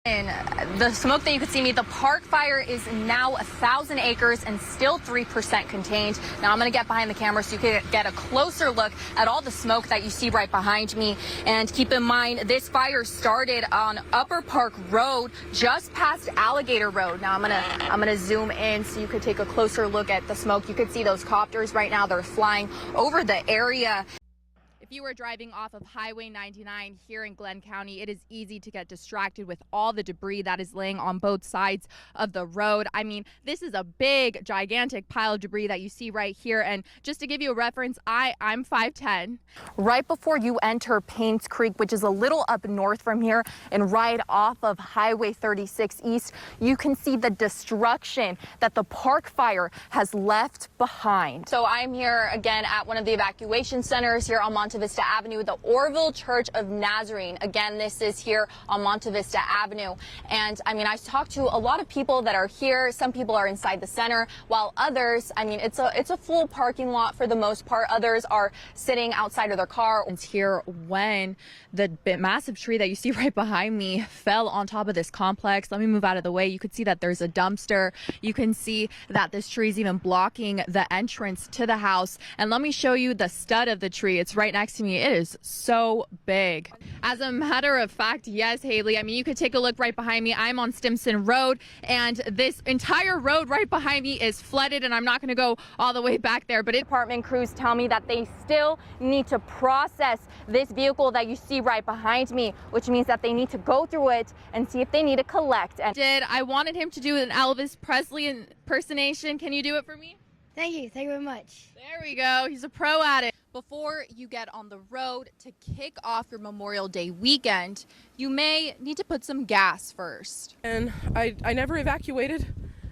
And the smoke that you can see me, the park fire is now 1,000 acres and still 3% contained. Now I'm going to get behind the camera so you can get a closer look at all the smoke that you see right behind me. And keep in mind, this fire started on Upper Park Road, just past Alligator Road. Now I'm gonna zoom in so you could take a closer look at the smoke. You could see those copters right now. They're flying over the area. If you are driving off of Highway 99 here in Glenn County, it is easy to get distracted with all the debris that is laying on both sides of the road. I mean, this is a big, gigantic pile of debris that you see right here. And just to give you a reference, I'm 5'10". Right before you enter Paynes Creek, which is a little up north from here and right off of Highway 36 East, you can see the destruction that the park fire has left behind. So I'm here again at one of the evacuation centers here on Monte Vista Avenue, the Orville Church of Nazarene. Again, this is here on Monte Vista Avenue. And I mean, I talked to a lot of people that are here. Some people are inside the center, while others, I mean, it's a full parking lot for the most part. Others are sitting outside of their car. It's here when the massive tree that you see right behind me fell on top of this complex. Let me move out of the way. You could see that there's a dumpster. You can see that this tree is even blocking the entrance to the house. And let me show you the stud of the tree. It's right next to me. It is so big. As a matter of fact, yes, Haley, I mean, you could take a look right behind me. I'm on Stimson Road, and this entire road right behind me is flooded, and I'm not going to go all the way back there, but department crews tell me that they still need to process this vehicle that you see right behind me, which means that they need to go through it and see if they need to collect. And I wanted him to do an Elvis Presley impersonation. Can you do it for me? Thank you very much. There we go. He's a pro at it. Before you get on the road to kick off your Memorial Day weekend, you may need to put some gas first. And I never evacuated.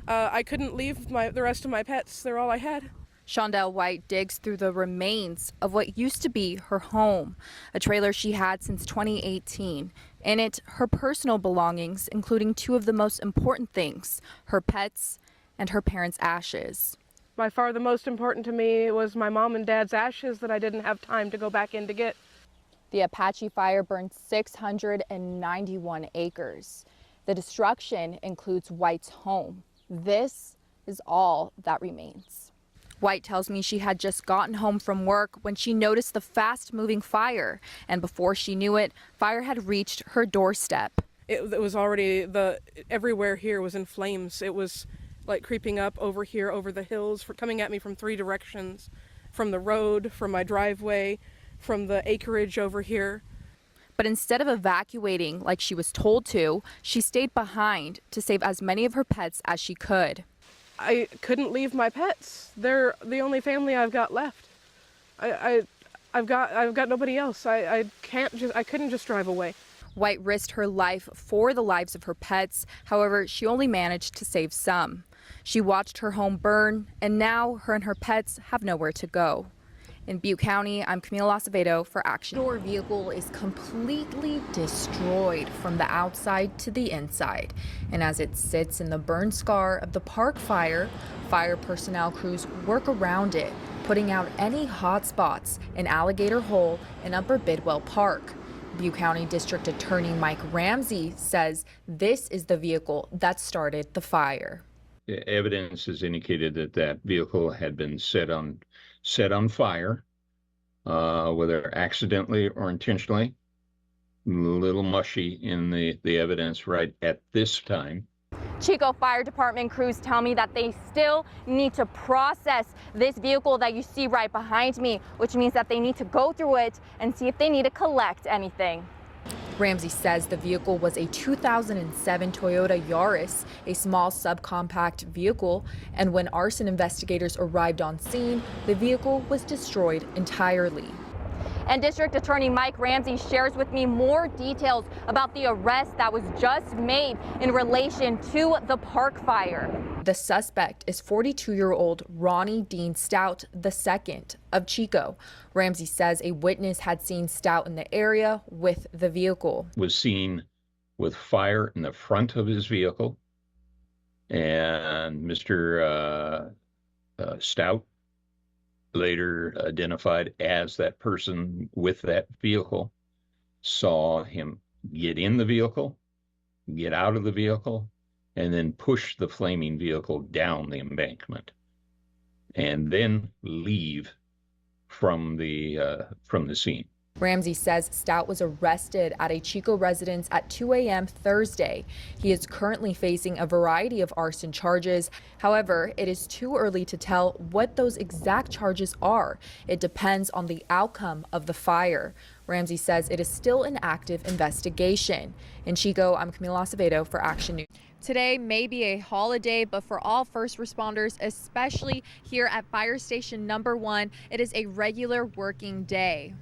I couldn't leave the rest of my pets. They're all I had. Shondell White digs through the remains of what used to be her home, a trailer she had since 2018. In it, her personal belongings, including two of the most important things, her pets and her parents' ashes. By far the most important to me was my mom and dad's ashes that I didn't have time to go back in to get. The Apache fire burned 691 acres. The destruction includes White's home. This is all that remains. White tells me she had just gotten home from work when she noticed the fast-moving fire, and before she knew it, fire had reached her doorstep. It was already, everywhere here was in flames. It was like creeping up over here, over the hills, coming at me from three directions, from the road, from my driveway, from the acreage over here. But instead of evacuating like she was told to, she stayed behind to save as many of her pets as she could. I couldn't leave my pets. They're the only family I've got left. I've got nobody else. I couldn't just drive away. White risked her life for the lives of her pets. However, she only managed to save some. She watched her home burn, and now her and her pets have nowhere to go. In Butte County, I'm Camila Acevedo for Action. Your vehicle is completely destroyed from the outside to the inside. And as it sits in the burn scar of the park fire, fire personnel crews work around it, putting out any hot spots in Alligator Hole and Upper Bidwell Park. Butte County District Attorney Mike Ramsey says this is the vehicle that started the fire. Evidence has indicated that that vehicle had been set on fire, whether accidentally or intentionally. A little mushy in the evidence right at this time. Chico Fire Department crews tell me that they still need to process this vehicle that you see right behind me, which means that they need to go through it and see if they need to collect anything. Ramsey says the vehicle was a 2007 Toyota Yaris, a small subcompact vehicle, and when arson investigators arrived on scene, the vehicle was destroyed entirely. And District Attorney Mike Ramsey shares with me more details about the arrest that was just made in relation to the park fire. The suspect is 42-year-old Ronnie Dean Stout II of Chico. Ramsey says a witness had seen Stout in the area with the vehicle. Was seen with fire in the front of his vehicle, and Mr. Stout, later identified as that person with that vehicle, saw him get in the vehicle, get out of the vehicle, and then push the flaming vehicle down the embankment, and then leave from the scene. Ramsey says Stout was arrested at a Chico residence at 2 a.m. Thursday. He is currently facing a variety of arson charges. However, it is too early to tell what those exact charges are. It depends on the outcome of the fire. Ramsey says it is still an active investigation. In Chico, I'm Camila Acevedo for Action News. Today may be a holiday, but for all first responders, especially here at Fire Station Number 1, it is a regular working day.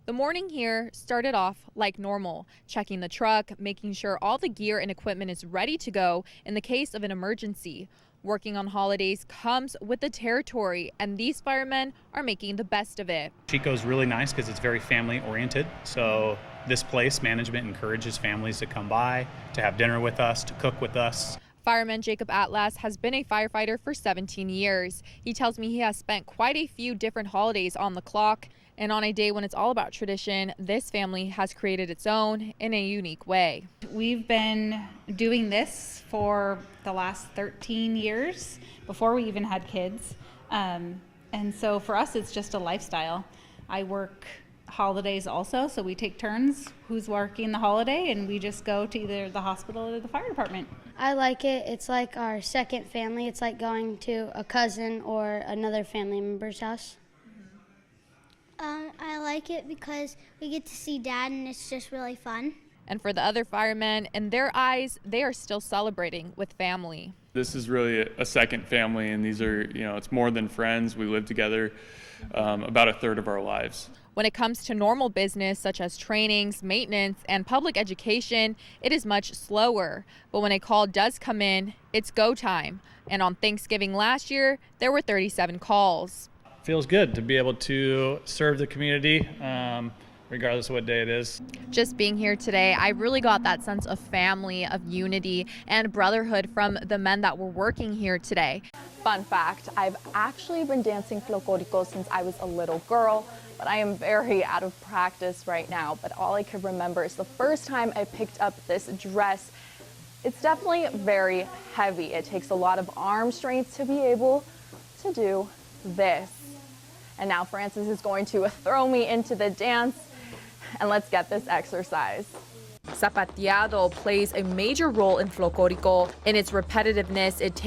The morning here started off like normal, checking the truck, making sure all the gear and equipment is ready to go in the case of an emergency. Working on holidays comes with the territory, and these firemen are making the best of it. Chico's really nice because it's very family oriented. So this place, management encourages families to come by, to have dinner with us, to cook with us. Fireman Jacob Atlas has been a firefighter for 17 years. He tells me he has spent quite a few different holidays on the clock. And on a day when it's all about tradition, this family has created its own in a unique way. We've been doing this for the last 13 years, before we even had kids. And so for us, it's just a lifestyle. I work holidays also, so we take turns who's working the holiday, and we just go to either the hospital or the fire department. I like it. It's like our second family. It's like going to a cousin or another family member's house. I like it because we get to see Dad, and it's just really fun. And for the other firemen, in their eyes, they are still celebrating with family. This is really a second family, and these are, it's more than friends. We live together about a third of our lives. When it comes to normal business, such as trainings, maintenance, and public education, it is much slower. But when a call does come in, it's go time. And on Thanksgiving last year, there were 37 calls. Feels good to be able to serve the community, regardless of what day it is. Just being here today, I really got that sense of family, of unity, and brotherhood from the men that were working here today. Fun fact, I've actually been dancing Folklorico since I was a little girl, but I am very out of practice right now. But all I could remember is the first time I picked up this dress. It's definitely very heavy. It takes a lot of arm strength to be able to do this. And now Francis is going to throw me into the dance, and let's get this exercise. Zapateado plays a major role in Folklorico. In its repetitiveness, it